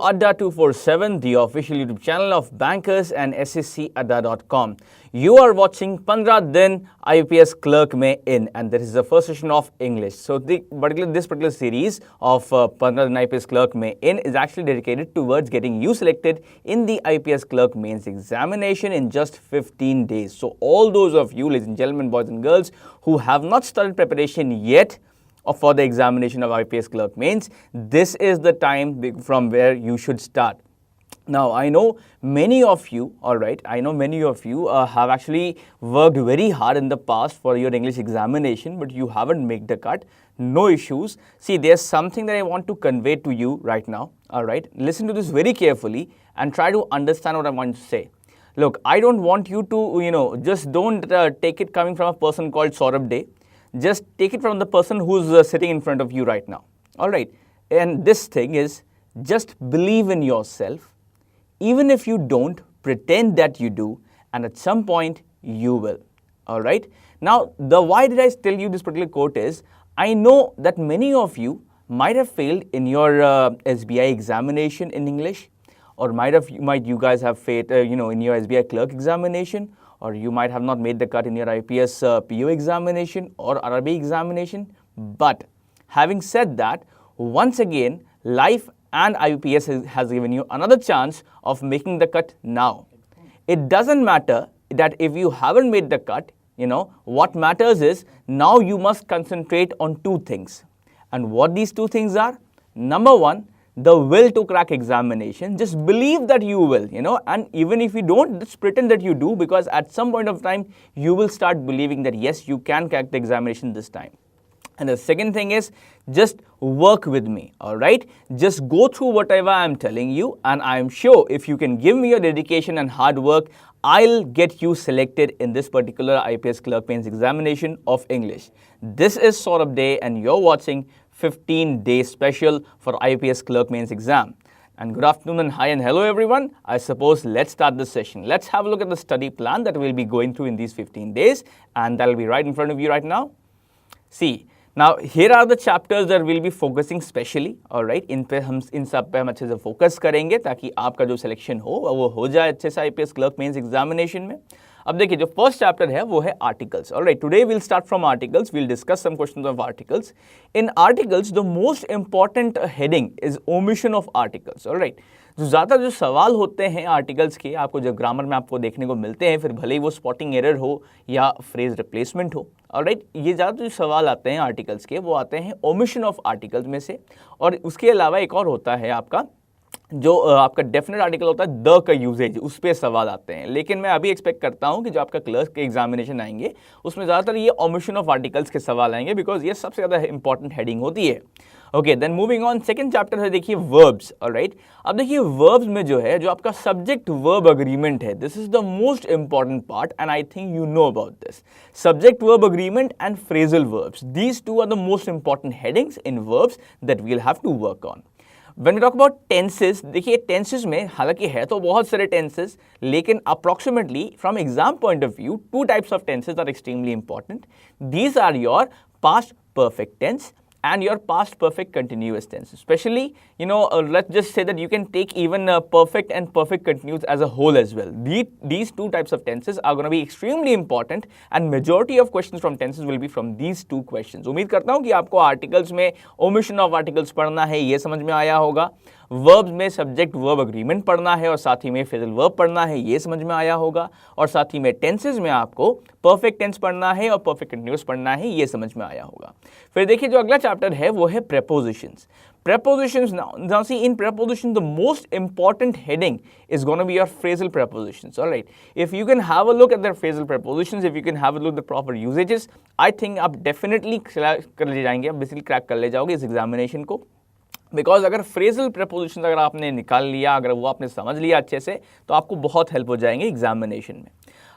Adda 247, the official YouTube channel of bankers and sscadda.com. You are watching 15 Din IBPS Clerk Mains, and this is the first session of English. So this particular series of 15 Din IBPS Clerk Mains is actually dedicated towards getting you selected in the IBPS Clerk Mains examination in just 15 days. So all those of you, ladies and gentlemen, boys and girls, who have not started preparation yet for the examination of IBPS Clerk Mains, this is the time from where you should start. Now, I know many of you, have actually worked very hard in the past for your English examination, but you haven't made the cut. No issues. See, there's something that I want to convey to you right now, Listen to this very carefully and try to understand what I want to say. Look, I don't want you to, just don't take it coming from a person called Saurabh Day. Just take it from the person who's sitting in front of you right now, And this thing is, just believe in yourself. Even if you don't, pretend that you do, and at some point, you will, Now, why did I tell you this particular quote is, I know that many of you might have failed in your SBI examination in English, or you guys have failed, in your SBI clerk examination, or you might have not made the cut in your IPS PO examination or RRB examination. But having said that, once again, life and IBPS has given you another chance of making the cut now. It doesn't matter that if you haven't made the cut, what matters is now you must concentrate on two things. And what these two things are? Number one, the will to crack examination. Just believe that you will, and even if you don't, just pretend that you do, because at some point of time, you will start believing that yes, you can crack the examination this time. And the second thing is, just work with me, Just go through whatever I'm telling you, and I'm sure if you can give me your dedication and hard work, I'll get you selected in this particular IBPS Clerk Mains examination of English. This is Saurabh Day, and you're watching 15-day special for IBPS Clerk Mains exam. And good afternoon and hi and hello everyone. I suppose let's start the session. Let's have a look at the study plan that we'll be going through in these 15 days, and that'll be right in front of you right now. See, now here are the chapters that we'll be focusing specially, इन सब पे हम अच्छे से focus करेंगे ताकि आपका जो selection हो वो हो जाए अच्छे से IBPS Clerk Mains एग्जामिनेशन में. अब देखिए जो फर्स्ट चैप्टर है वो है articles. Alright, today will start from articles. Will discuss some questions of articles. In articles the most important heading is omission of articles. Alright, जो सवाल होते हैं आर्टिकल्स के, आपको जब ग्रामर में आपको देखने को मिलते हैं, फिर भले ही वो स्पॉटिंग एरर हो या फ्रेज रिप्लेसमेंट हो, ऑलराइट, ये ज़्यादा जो सवाल आते हैं आर्टिकल्स के वो आते हैं ओमिशन ऑफ आर्टिकल्स में से. और उसके अलावा एक और होता है आपका जो आपका डेफिनेट आर्टिकल होता है द का यूजेज, उस पर सवाल आते हैं. लेकिन मैं अभी एक्सपेक्ट करता हूं कि जो आपका क्लर्क के एग्जामिनेशन आएंगे उसमें ज़्यादातर ये ओमिशन ऑफ आर्टिकल्स के सवाल आएंगे, बिकॉज ये सबसे ज़्यादा इंपॉर्टेंट हेडिंग होती है. Okay, then moving on, second chapter है देखिए वर्ब्स. ऑलराइट, अब देखिए वर्ब्स में जो है जो आपका सब्जेक्ट वर्ब अग्रीमेंट है, this is the most important part and I think you know about this. Subject verb agreement and phrasal verbs, these two are the most important headings in verbs that we'll have to work on. When we talk about tenses, देखिए tenses में हालांकि है तो बहुत सारे tenses, लेकिन approximately from exam point of view, two types of tenses are extremely important. These are your past perfect tense and your past perfect continuous tense. Especially, let's just say that you can take even perfect and perfect continuous as a whole as well. These two types of tenses are going to be extremely important, and majority of questions from tenses will be from these two questions. उम्मीद करता हूँ कि आपको articles में omission of articles पढ़ना है, ये समझ में आया होगा. वर्ब्स में सब्जेक्ट वर्ब अग्रीमेंट पढ़ना है और साथ ही में फ्रेजल वर्ब पढ़ना है, ये समझ में आया होगा. और साथ ही में टेंसेज में आपको परफेक्ट टेंस पढ़ना है और परफेक्ट कंटिन्यूअस पढ़ना है, ये समझ में आया होगा. फिर देखिए जो अगला चैप्टर है वो है prepositions. Prepositions, now see, in preposition the most important heading is going to be your phrasal prepositions. All right, if you can have a look at their phrasal prepositions, if you can have a look at the proper usages, I think आप definitely कर ले जाएंगे, आप basically crack कर ले जाओगे इस examination को. बिकॉज अगर फ्रेजल प्रपोजिशन अगर आपने निकाल लिया, अगर वो आपने समझ लिया अच्छे से, तो आपको बहुत हेल्प हो जाएंगे एग्जामिनेशन में.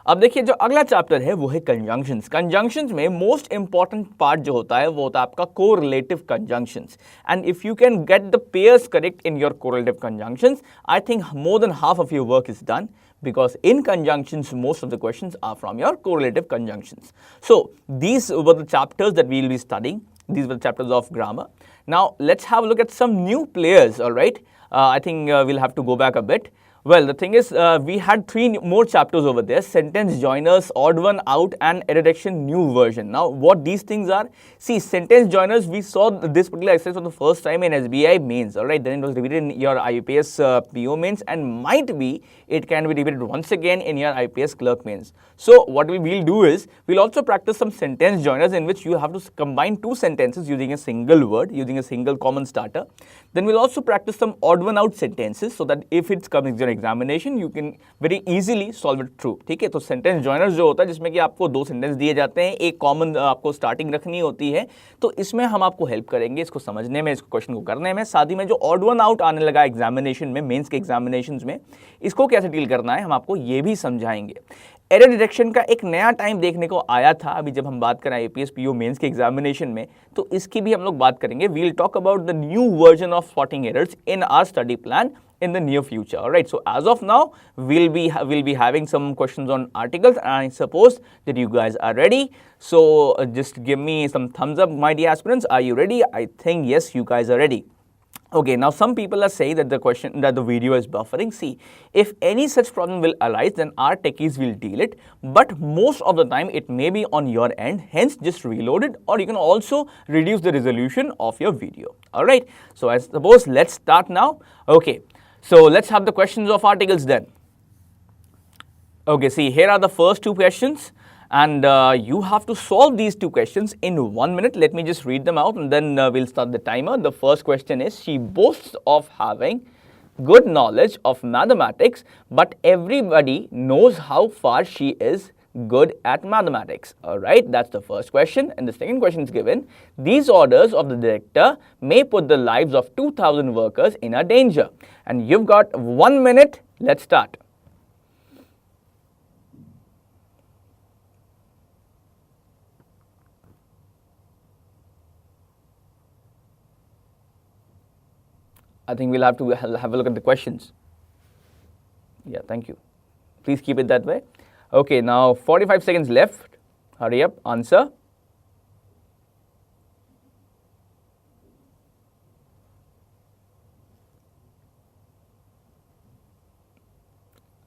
अब देखिए जो अगला चैप्टर है वो है कंजंक्शंस. कंजंक्शंस में मोस्ट इंपॉर्टेंट पार्ट जो होता है वो होता है आपका correlative conjunctions. And if you can get the pairs correct in your correlative conjunctions, I think more than half of your work is done, because in conjunctions most of the questions are from your correlative conjunctions. So these were the chapters that we will be studying. These were the chapters of grammar. Now let's have a look at some new players, all right, I think we'll have to go back a bit. Well, the thing is, we had 3 more chapters over there: sentence joiners, odd one out, and error detection new version. Now, what these things are? See, sentence joiners, we saw this particular exercise for the first time in SBI mains, alright? Then it was repeated in your IBPS PO mains, and might be it can be repeated once again in your IBPS clerk mains. So, what we will do is, we'll also practice some sentence joiners in which you have to combine 2 sentences using a single word, using a single common starter. Then we'll also practice some odd one out sentences, so that if it's coming to your examination, you can very easily solve it through. ठीक है, तो sentence joiners जो होता है जिसमें कि आपको 2 sentence दिए जाते हैं, एक कॉमन आपको स्टार्टिंग रखनी होती है, तो इसमें हम आपको हेल्प करेंगे इसको समझने में, इसको क्वेश्चन को करने में। साथ ही में जो ऑड वन आउट आने लगा एग्जामिनेशन में, मेंस के एग्जामिनेशंस में, इसको कैसे डील करना है हम आपको ये भी समझाएंगे। एरर डिटेक्शन का एक नया टाइम देखने को आया था अभी जब हम बात करें आईपीएस पीओ मेंस के एग्जामिनेशन में, तो इसकी भी हम लोग बात करेंगे। We will talk about the new version of spotting errors in our study plan in the near future. All right, so as of now we'll be having some questions on articles, and I suppose that you guys are ready. So just give me some thumbs up, my dear aspirants. Are you ready? I think yes, you guys are ready. Okay, now some people are saying that the video is buffering. See, if any such problem will arise, then our techies will deal it, but most of the time it may be on your end. Hence, just reload it, or you can also reduce the resolution of your video. All right, so I suppose let's start now. Okay, so let's have the questions of articles then. Okay, see, here are the first 2 questions, and you have to solve these 2 questions in 1 minute. Let me just read them out, and then we'll start the timer. The first question is, she boasts of having good knowledge of mathematics, but everybody knows how far she is good at mathematics. All right, that's the first question. And the second question is given, these orders of the director may put the lives of 2,000 workers in a danger. And you've got 1 minute. Let's start. I think we'll have to have a look at the questions. Yeah, thank you. Please keep it that way. Okay, now 45 seconds left. Hurry up, answer.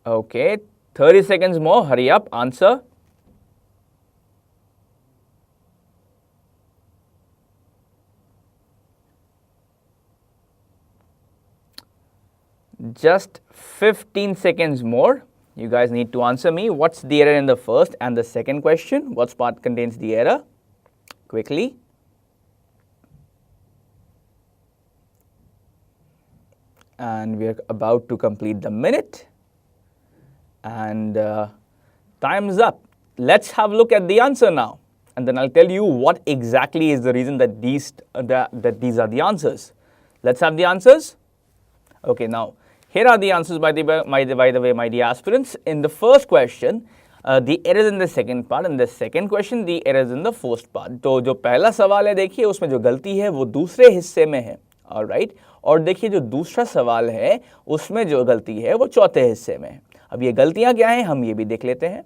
Okay, 30 seconds more. Hurry up, answer. Just 15 seconds more. You guys need to answer me. What's the error in the first and the second question? What part contains the error? Quickly. And we are about to complete the minute. And time's up. Let's have a look at the answer now. And then I'll tell you what exactly is the reason that these are the answers. Let's have the answers. Okay, now here are the answers by the way, my dear aspirants. In the first question, the error is in the second part, and the second question, the error is in the first part. तो जो पहला सवाल है देखिए, उसमें जो गलती है वो दूसरे हिस्से में है, alright? और देखिए जो दूसरा सवाल है उसमें जो गलती है वो चौथे हिस्से में है। अब ये गलतियां क्या हैं हम ये भी देख लेते हैं।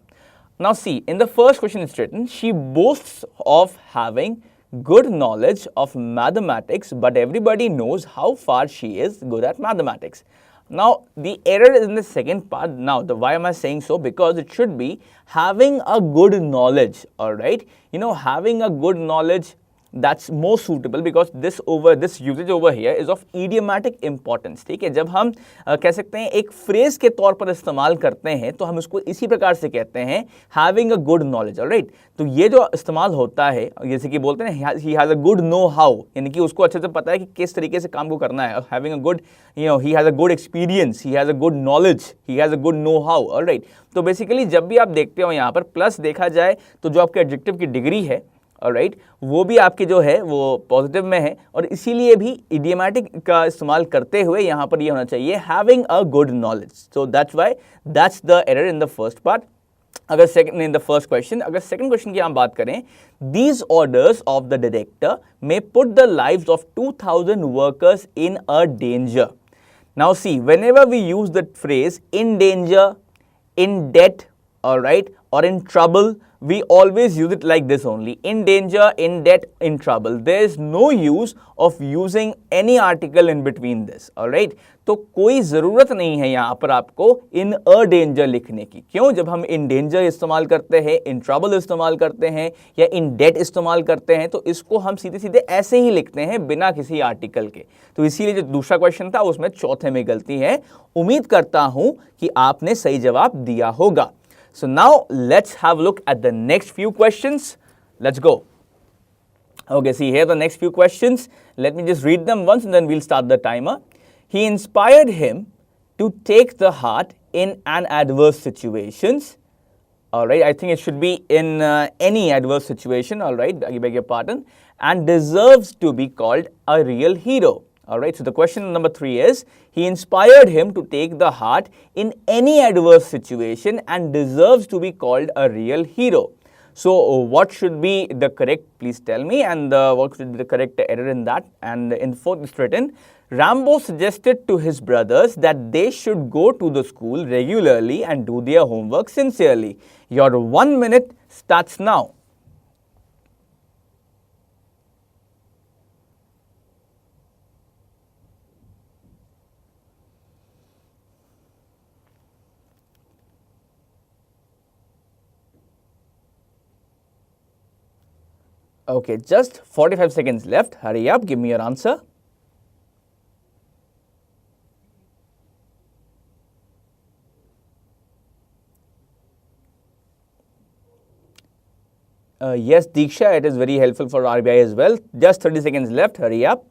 Now see, in the first question it's written, she boasts of having good knowledge of mathematics, but everybody knows how far she is good at mathematics. Now, the error is in the second part. Now, why am I saying so? Because it should be having a good knowledge, all right? You know, having a good knowledge, that's more suitable because this usage over here is of idiomatic importance. ठीक है, जब हम कह सकते हैं एक phrase के तौर पर इस्तेमाल करते हैं तो हम इसको इसी प्रकार से कहते हैं having a good knowledge, alright? तो ये जो इस्तेमाल होता है जैसे कि बोलते हैं he has a good know how, यानी कि उसको अच्छे से पता है कि किस तरीके से काम को करना है। having a good, you know, he has a good experience, he has a good knowledge, he has a good know how, alright? तो बेसिकली जब भी आप देखते हो यहाँ पर प्लस देखा जाए तो जो आपके एडजेक्टिव की डिग्री है, ऑलराइट, वो भी आपके जो है वो पॉजिटिव में है और इसीलिए भी इडियोमैटिक का इस्तेमाल करते हुए यहाँ पर ये होना चाहिए having a good knowledge. So that's why that's the error in the first part. अगर second in the first question, अगर सेकंड क्वेश्चन की हम बात करें, these orders of the director may put the lives of 2000 workers in a danger. Now see, whenever we use the phrase in danger, in debt, all right, or in trouble, we always use it like this only: in danger, in debt, in trouble. There is no use of using any article in between this, all right. तो कोई ज़रूरत नहीं है यहाँ पर आपको in a danger लिखने की. क्यों? जब हम in danger इस्तेमाल करते हैं, in trouble इस्तेमाल करते हैं या in debt इस्तेमाल करते हैं, तो इसको हम सीधे सीधे ऐसे ही लिखते हैं बिना किसी आर्टिकल के. तो इसीलिए जो दूसरा क्वेश्चन था उसमें चौथे में गलती है. उम्मीद करता हूं कि आपने सही जवाब दिया होगा. So now let's have a look at the next few questions. Let's go. Okay, see here the next few questions. Let me just read them once and then we'll start the timer. He inspired him to take the heart in an adverse situations. All right, I think it should be in any adverse situation. All right, I beg your pardon. And deserves to be called a real hero. All right, so the question number 3 is, he inspired him to take the heart in any adverse situation and deserves to be called a real hero. So what should be the correct, please tell me, and what should be the correct error in that? And in fourth it's written, Rambo suggested to his brothers that they should go to the school regularly and do their homework sincerely. Your 1 minute starts now. Okay, just 45 seconds left. Hurry up, give me your answer. Yes, Diksha, it is very helpful for RBI as well. Just 30 seconds left. Hurry up.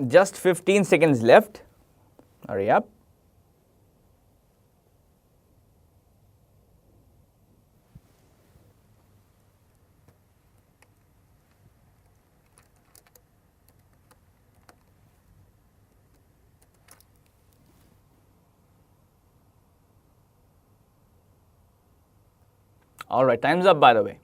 Just 15 seconds left. Hurry up. All right, time's up by the way.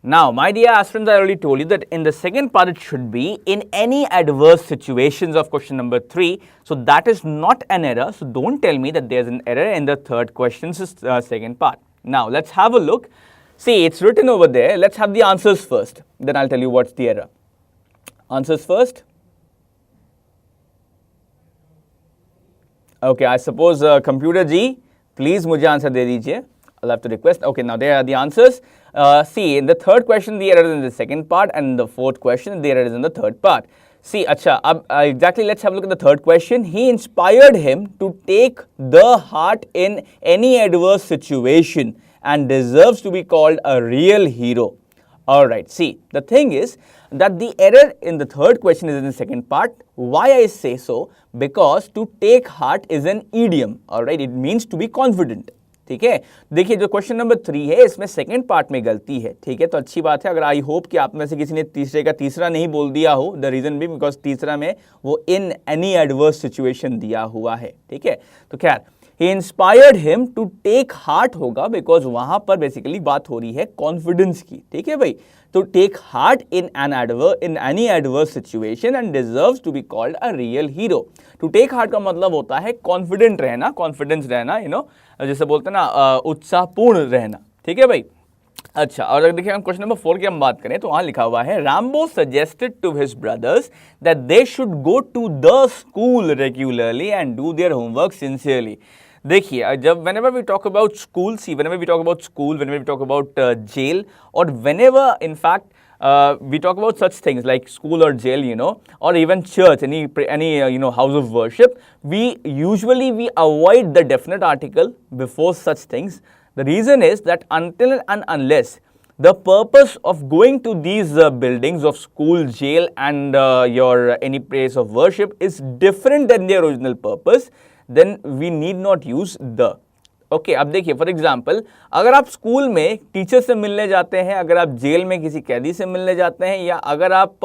Now, my dear aspirants, I already told you that in the second part it should be in any adverse situations of question number 3. So that is not an error. So don't tell me that there's an error in the third question's second part. Now, let's have a look. See, it's written over there. Let's have the answers first. Then I'll tell you what's the error. Answers first. Okay, I suppose computer G, please मुझे answer दे दीजिए. I'll have to request. Okay, now there are the answers. See, in the third question, the error is in the second part, and in the fourth question, the error is in the third part. See, exactly, let's have a look at the third question. He inspired him to take the heart in any adverse situation and deserves to be called a real hero. All right, see, the thing is that the error in the third question is in the second part. Why I say so? Because to take heart is an idiom. All right, it means to be confident. ठीक है, देखिए जो question number 3 है इसमें second part में गलती है. ठीक है, तो अच्छी बात है. अगर आई होप कि आप में से किसी ने तीसरे का तीसरा नहीं बोल दिया हो. द रीजन भी बिकॉज तीसरा में वो इन एनी एडवर्स सिचुएशन दिया हुआ है. ठीक है, तो खैर he inspired him to take heart होगा बिकॉज वहां पर बेसिकली बात हो रही है कॉन्फिडेंस की. ठीक है भाई, तो take heart in any adverse situation and deserves to be called a real hero. To take heart का मतलब होता है कॉन्फिडेंट रहना, कॉन्फिडेंस रहना, यू नो, जैसे बोलते हैं ना उत्साहपूर्ण रहना. ठीक है भाई. अच्छा, और अगर देखिए हम क्वेश्चन नंबर 4 की हम बात करें तो वहां लिखा हुआ है Rambo suggested to his brothers that they should go to the school regularly and do their homework sincerely. देखिए, जब whenever we talk about school, see, whenever we talk about school, whenever we talk about jail, or whenever in fact we talk about such things like school or jail, you know, or even church, any you know, house of worship, we usually avoid the definite article before such things. The reason is that until and unless the purpose of going to these buildings of school, jail and your any place of worship is different than their original purpose, then we need not use the. Okay, अब देखिए for example, अगर आप school में teacher से मिलने जाते हैं, अगर आप जेल में किसी कैदी से मिलने जाते हैं, या अगर आप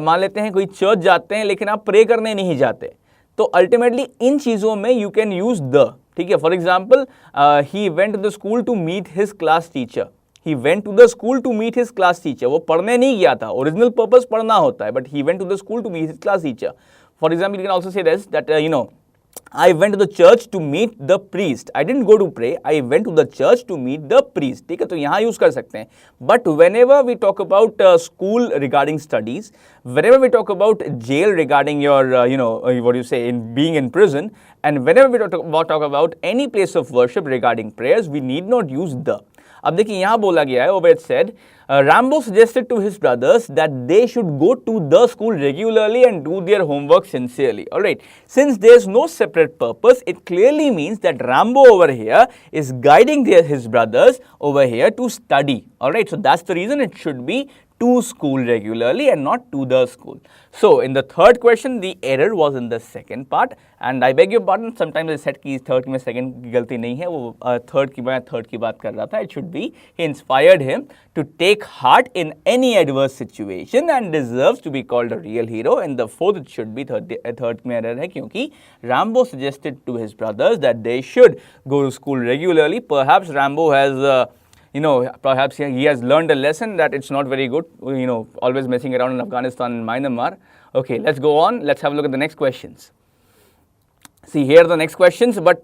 मान लेते हैं कोई चर्च जाते हैं लेकिन आप प्रे करने नहीं जाते, तो अल्टीमेटली इन चीज़ों में यू कैन यूज द. ठीक है, for example he went to the school to meet his class teacher. he went to the school to meet his class teacher. वो पढ़ने नहीं गया था, original purpose पढ़ना होता है, but he went to the school to meet his class teacher. For example, you can also say this, that I went to the church to meet the priest. I didn't go to pray. I went to the church to meet the priest. ठीक है, तो यहाँ use कर सकते हैं. But whenever we talk about school regarding studies, whenever we talk about jail regarding your, what you say, in being in prison, and whenever we talk about any place of worship regarding prayers, we need not use the. अब देखिए यहाँ बोला गया है, over it said, Rambo suggested to his brothers that they should go to the school regularly and do their homework sincerely. Alright, since there's no separate purpose, it clearly means that Rambo over here is guiding his brothers over here to study. Alright, so that's the reason it should be to school regularly and not to the school. So in the third question, the error was in the second part, and I beg your pardon, sometimes I said कि third में second की गलती नहीं है, वो third की बात कर रहा था. It should be, he inspired him to take heart in any adverse situation and deserves to be called a real hero. In the fourth, it should be third में error है, क्योंकि Rambo suggested to his brothers that they should go to school regularly. Perhaps Rambo has perhaps he has learned a lesson that it's not very good, always messing around in Afghanistan and Myanmar. Okay, let's go on. Let's have a look at the next questions. See, here are the next questions, but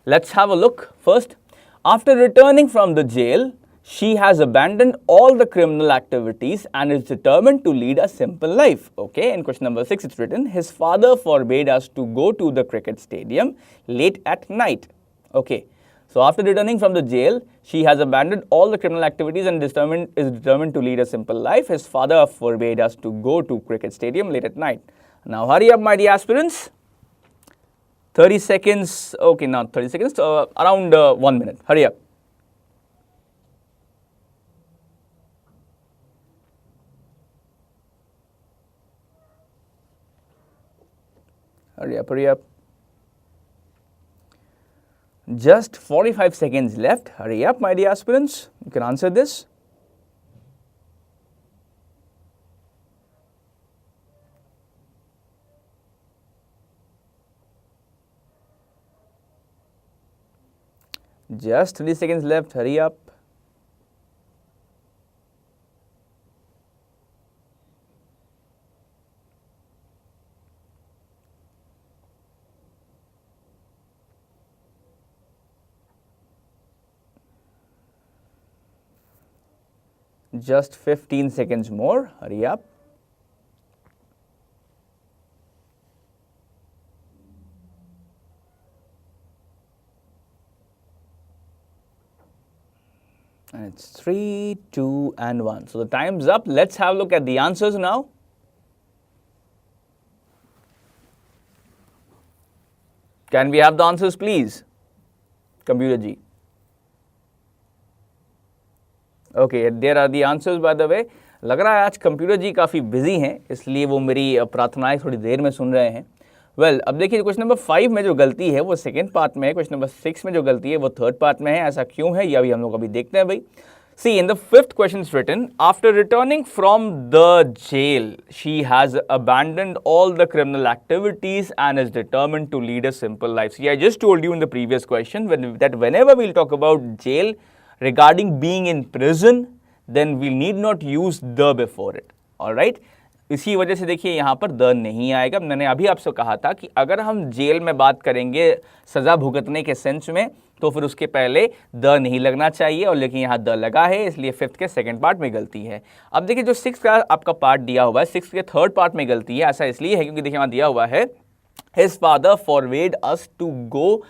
let's have a look first. After returning from the jail, she has abandoned all the criminal activities and is determined to lead a simple life. Okay, in question number 6, it's written, his father forbade us to go to the cricket stadium late at night. Okay. So after returning from the jail, she has abandoned all the criminal activities and is determined to lead a simple life. His father forbade us to go to cricket stadium late at night. Now hurry up, my dear aspirants. 30 seconds. Okay, not 30 seconds. Around 1 minute. Hurry up. Hurry up, hurry up. Just 45 seconds left. Hurry up, my dear aspirants. You can answer this. Just 30 seconds left. Hurry up. Just 15 seconds more. Hurry up. And it's 3, 2, and 1. So the time's up. Let's have a look at the answers now. Can we have the answers, please? Computer Ji. Okay, there are the answers by the way. लग रहा है आज computer जी काफ़ी busy हैं, इसलिए वो मेरी प्रार्थनाएं थोड़ी देर में सुन रहे हैं. वेल, अब देखिए क्वेश्चन नंबर 5 में जो गलती है वो सेकंड पार्ट में है, क्वेश्चन नंबर 6 में जो गलती है वो थर्ड पार्ट में है. ऐसा क्यों है, ये अभी हम लोग अभी देखते हैं भाई. See, in the fifth question is written, after returning from the jail, she has abandoned all the criminal activities and is determined to lead a simple life. See, I just told you in the previous question that whenever we'll talk about jail regarding being in prison, then we need not use the before it. All right? इसी वजह से देखिए यहाँ पर the नहीं आएगा. मैंने अभी आपसे कहा था कि अगर हम जेल में बात करेंगे सज़ा भुगतने के सेंस में, तो फिर उसके पहले द नहीं लगना चाहिए, और लेकिन यहाँ द लगा है, इसलिए फिफ्थ के सेकंड पार्ट में गलती है. अब देखिए जो सिक्स का आपका पार्ट दिया हुआ है, सिक्स के थर्ड पार्ट में गलती है. ऐसा इसलिए है क्योंकि देखिए वहाँ दिया हुआ है his father forward us to go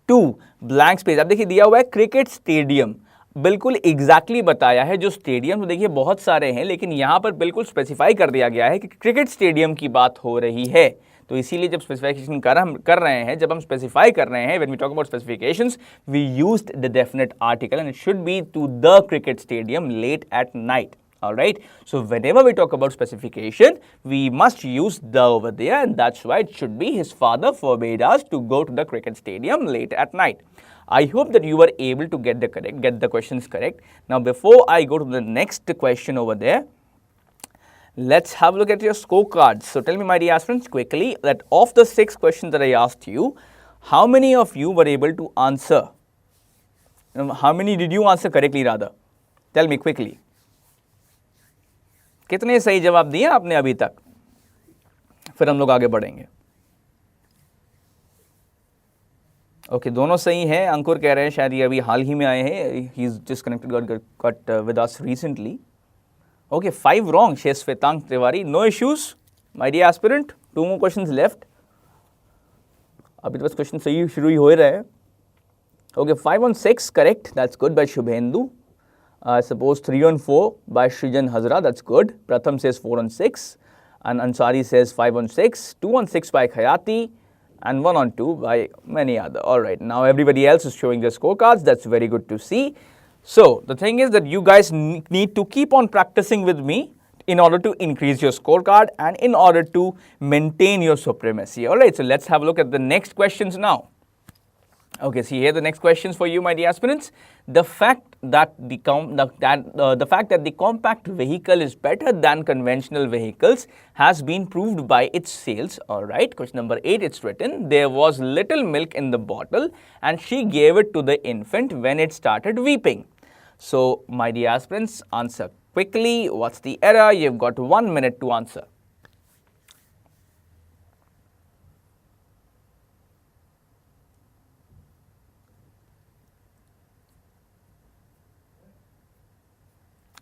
to blank space. अब देखिए दिया हुआ है क्रिकेट स्टेडियम, बिल्कुल एग्जैक्टली बताया है. जो स्टेडियम तो देखिए बहुत सारे हैं, लेकिन यहाँ पर बिल्कुल स्पेसिफाई कर दिया गया है कि क्रिकेट स्टेडियम की बात हो रही है. तो इसीलिए जब स्पेसिफिकेशन कर रहे हैं, जब हम स्पेसिफाई कर रहे हैं, when we talk about specifications, we used the definite article and it should be to the cricket stadium late at night. All right, so whenever we talk about specification, we must use the over there, and that's why it should be his father forbade us to go to the cricket stadium late at night. I hope that you were able to get the questions correct. Now, before I go to the next question over there, let's have a look at your scorecards. So tell me, my dear aspirants, quickly, that of the 6 questions that I asked you, how many of you were able to answer? How many did you answer correctly rather? Tell me quickly, कितने सही जवाब दिए आपने अभी तक, फिर हम लोग आगे बढ़ेंगे। ओके, दोनों सही हैं। अंकुर कह रहे हैं शायद ये अभी हाल ही में आए हैं, he is disconnected got with us recently. Okay, 5 wrong, Shwetang Tiwari, no issues my dear aspirant, 2 more questions left, अभी तो बस क्वेश्चन सही शुरू ही हो रहा है। Okay, 5 on 6 correct, that's good by Shubhendu. Suppose 3 on 4 by Shrijan Hazra, that's good. Pratham says 4 on 6, and Ansari says 5 on 6, 2 on 6 by Khayati, and 1 on 2 by many other. All right, now everybody else is showing their scorecards, that's very good to see. So, the thing is that you guys need to keep on practicing with me in order to increase your scorecard and in order to maintain your supremacy. All right, so let's have a look at the next questions now. Okay, see here the next questions for you, my dear aspirants. The fact that the compact vehicle is better than conventional vehicles has been proved by its sales. All right, question number 8, it's written, there was little milk in the bottle and she gave it to the infant when it started weeping. So, my dear aspirants, answer quickly. What's the error? You've got 1 minute to answer.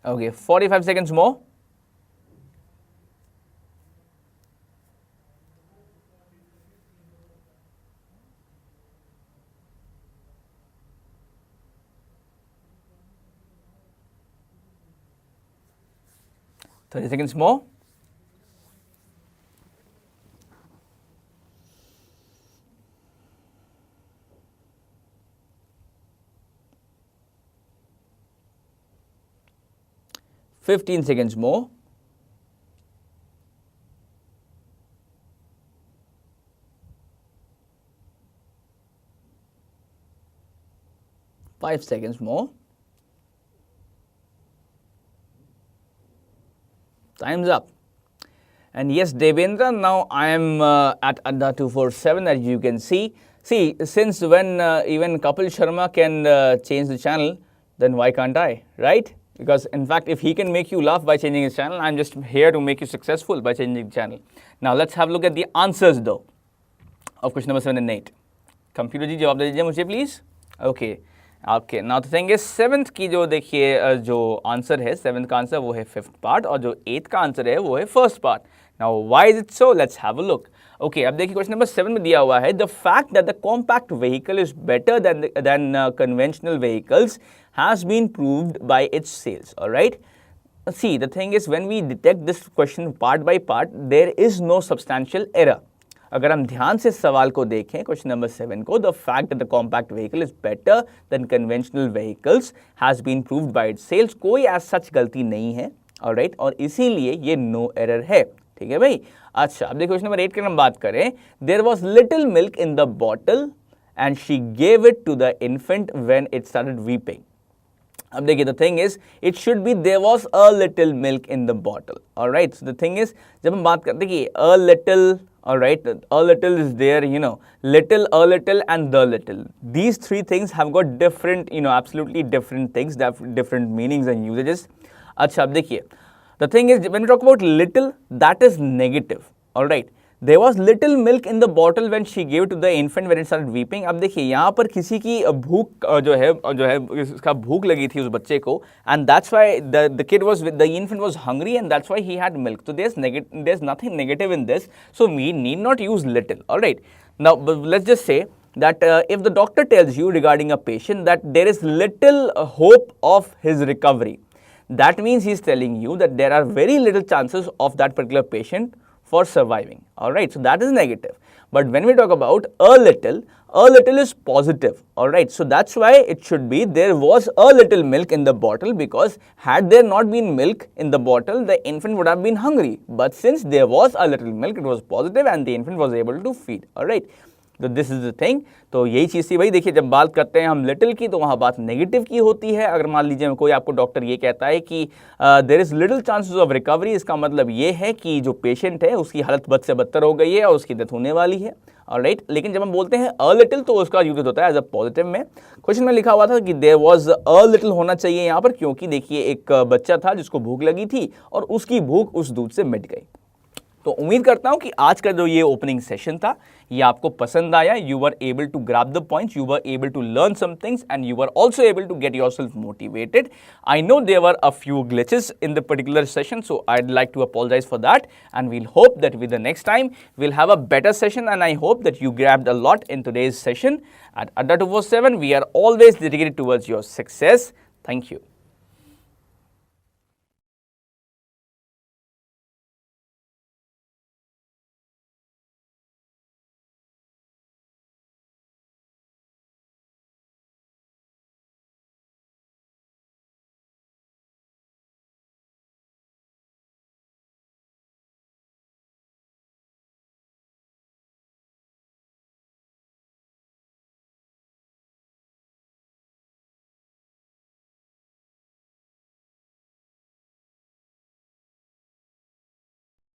Okay, 45 seconds more. Thirty seconds more. Fifteen seconds more. 5 seconds more. Time's up. And yes, Devendra, now I am at Adda 247, as you can see. See, since when even Kapil Sharma can change the channel, then why can't I, right? Because in fact, if he can make you laugh by changing his channel, I'm just here to make you successful by changing the channel. Now, let's have a look at the answers though of question number 7 and 8. Computer ji, jawab de dijiye mujhe please. Okay. Okay. Now, the thing is, 7th की जो देखिए जो answer है, 7th का answer वो है 5th part और जो 8th का आंसर है वो है 1st part. Now, why is it so? Let's have a look. Okay, अब देखिए क्वेश्चन नंबर 7 में दिया हुआ है, the fact that the compact vehicle is better than conventional vehicles has been proved by its sales. All right. See, the thing is, when we detect this question part by part, there is no substantial error. अगर हम ध्यान से सवाल को देखें question number 7 को, the fact that the compact vehicle is better than conventional vehicles has been proved by its sales, कोई as such गलती नहीं है. ऑलराइट, और इसीलिए ये नो एरर है. ठीक है भाई. अच्छा, अब देखो क्वेश्चन नंबर 8 की हम बात करें, there was little milk in the bottle and she gave it to the infant when it started weeping. अब देखिए, the thing is it should be there was a little milk in the bottle. Alright, so the thing is जब हम बात करते हैं कि a little, alright, a little is there, you know, little, a little and the little. These three things have got different, you know, absolutely different things, that have different meanings and usages. अच्छा, अब देखिए, the thing is when we talk about little, that is negative. Alright, there was little milk in the bottle when she gave to the infant when it started weeping. अब देखिए, यहाँ पर किसी की भूख जो है इसका भूख लगी थी उस बच्चे को, and that's why the kid was, the infant was hungry and that's why he had milk. So there's nothing negative in this. So we need not use little. All right. Now let's just say that if the doctor tells you regarding a patient that there is little hope of his recovery, that means he's telling you that there are very little chances of that particular patient for surviving. All right, so that is negative. But when we talk about a little is positive. All right, so that's why it should be there was a little milk in the bottle, because had there not been milk in the bottle, the infant would have been hungry. But since there was a little milk, it was positive and the infant was able to feed. All right, तो this is the thing. तो यही चीज़ थी भाई. देखिए, जब बात करते हैं हम लिटिल की, तो वहाँ बात नेगेटिव की होती है. अगर मान लीजिए कोई आपको डॉक्टर ये कहता है कि there is little chances of recovery, इसका मतलब ये है कि जो पेशेंट है उसकी हालत बद से बदतर हो गई है और उसकी डेथ होने वाली है. ऑलराइट। लेकिन जब हम बोलते हैं अ लिटिल तो उसका यूज होता है एज अ पॉजिटिव में। क्वेश्चन में लिखा हुआ था कि देयर वाज अ लिटिल होना चाहिए यहाँ पर, क्योंकि देखिए एक बच्चा था जिसको भूख लगी थी और उसकी भूख उस दूध से मिट गई। तो उम्मीद करता हूं कि आज का जो ये ओपनिंग सेशन था ये आपको पसंद आया। You were able to grab the points, you were able to learn some things and you were also able to get yourself motivated. I know there were a few glitches in the particular session, so I'd like to apologize for that, and we'll hope that with the next time we'll have a better session, and I hope that you grabbed a lot in today's session. At Adda 247 we are always dedicated towards your success. Thank you.